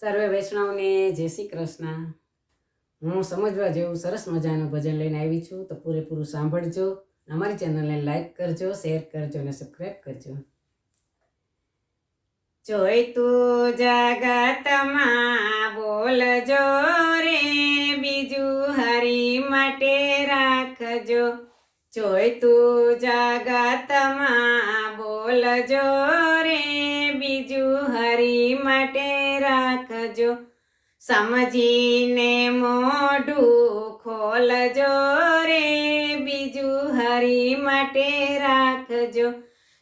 સર્વે વૈષ્ણવને જય શ્રી કૃષ્ણ। હું સમજવા જેવું સરસ મજાનું ભજન લઈને આવી છું, તો પૂરેપૂરું સાંભળજો। અમારી ચેનલને લાઈક કરજો, શેર કરજો અને સબસ્ક્રાઈબ કરજો। જોઈ તું જગતમાં બોલજો રે, બીજું હરી માટે રાખજો। જોઈ તું જગતમાં બોલજો રે, બીજું હરી માટે રાખજો। સમજીને મોઢું ખોલજો રે, બીજું હરી માટે રાખજો।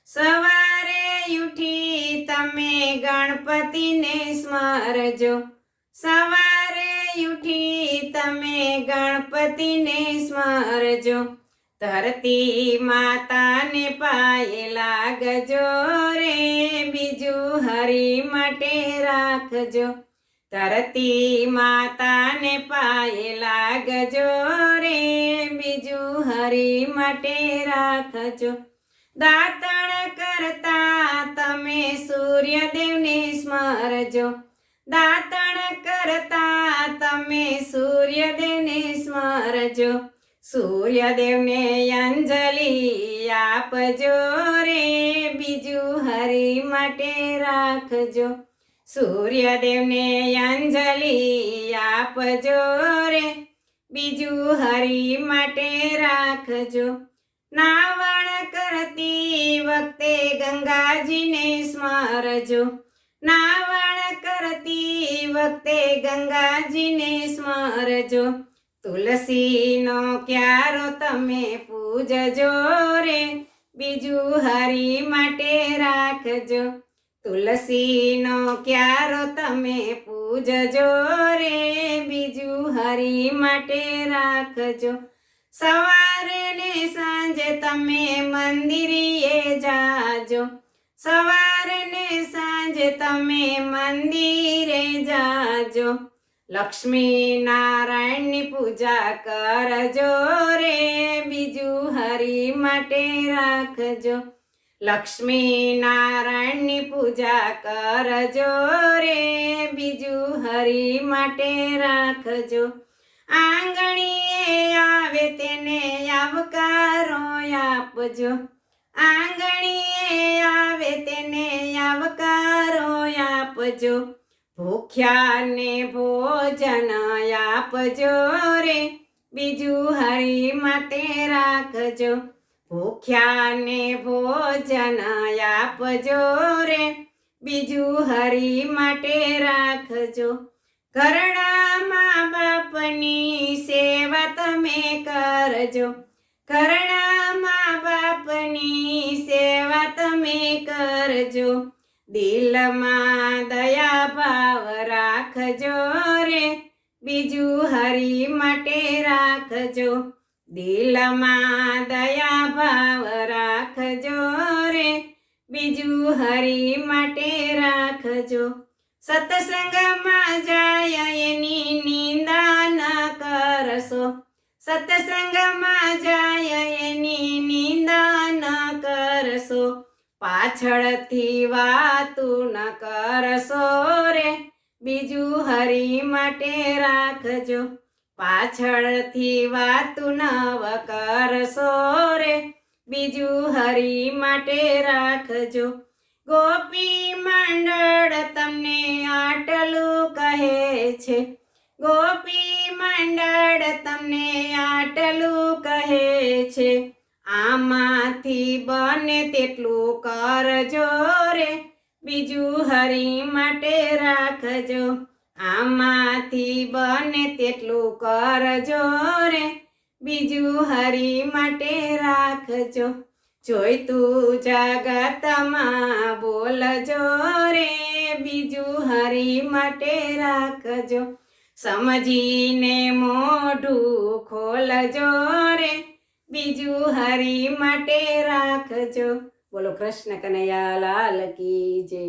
સવારે ઉઠી તમે ગણપતિને સ્મરજો, સવારે ઉઠી તમે ગણપતિને સ્મરજો। ધરતી માતાને પાયે લાગજો રે, બીજું હરી માટે રાખજો। ધરતી માતાને પાયે લાગજો રે, બીજું હરી માટે રાખજો। દાતણ કરતા તમે સૂર્યદેવને સ્મરજો, દાતણ કરતા તમે સૂર્યદેવને સ્મરજો। સૂર્યદેવને અંજલિ આપજો રે, બીજું હરી માટે રાખજો। સૂર્યદેવને અંજલિ આપજો રે, બીજું હરી માટે રાખજો। નાવણ કરતી વખતે ગંગાજીને સ્મરજો, નાવણ કરતી વખતે ગંગાજીને સ્મરજો। તુલસીનો ક્યારો તમે પૂજજો રે, બીજું હરી માટે રાખજો। તુલસીનો ક્યારો તમે પૂજજો રે, બીજું હરી માટે રાખજો। સવારે ને સાંજે તમે મંદિરે જાજો, સવારે ને સાંજે તમે મંદિરે જાજો। લક્ષ્મી નારાયણની પૂજા કરજો રે, બીજું હરી માટે રાખજો। લક્ષ્મી નારાયણની પૂજા કરજો રે, બીજું હરી માટે રાખજો। આંગણીએ આવે તેને આવકારો આપજો, આંગણીએ આવે તેને આવકારો આપજો। ભૂખ્યાને ભોજન આપજો રે, બીજું હરી માટે રાખજો। ભૂખ્યાને ભોજન આપજો રે, બીજું હરી માટે રાખજો। ઘરડા મા બાપની સેવા તમે કરજો, ઘરડા મા બાપની સેવા તમે કરજો। દિલમાં દયા ભાવ રાખજો રે, બીજું હરી માટે રાખજો। દિલમાં દયા ભાવ રાખજો રે, બીજું હરી માટે રાખજો। સત્સંગમાં જાય એની નિંદા ન કરશો, સત્સંગમાં જાય એની નિંદા ન કરશો। પાછળથી વાતું ન કરશો રે, બીજું હરી માટે રાખજો। પાછળથી વાતું ન કરશો રે, બીજું હરી માટે રાખજો। ગોપી મંડળ તમને આટલું કહે છે, ગોપી મંડળ તમને આટલું કહે છે। આમાંથી બને તેટલું કરજો રે, બીજું હરી માટે રાખજો। આમાંથી બને તેટલું કરજો રે, બીજું હરી માટે રાખજો। જોઈ તું જગતમાં બોલજો રે, બીજું હરી માટે રાખજો। સમજીને મોઢું ખોલજો રે, બીજું હરી માટે રાખજો। બોલો કૃષ્ણ કનૈયા લાલ કી જય।